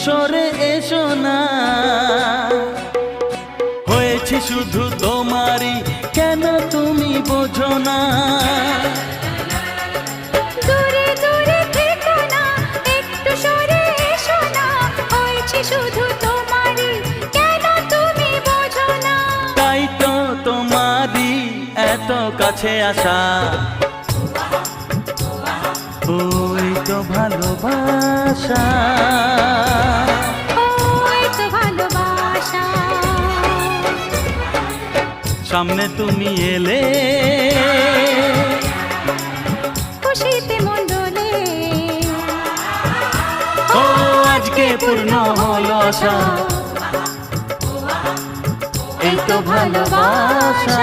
সরে এসো না, হয়েছে শুধু তোমারই, কেন তুমি বোঝো না? দূরে দূরে থেকো না, একটু সরে এসো না, হয়েছে শুধু তোমারই, কেন তুমি বোঝো না? তাই তো তোমারই এত কাছে আসা, ওই তো ভালোবাসা, ওই তো ভালোবাসা। সামনে তুমি এলে খুশিতে মন দোলে, ও আজকে পূর্ণ হলো আশা, এই তো ভালোবাসা।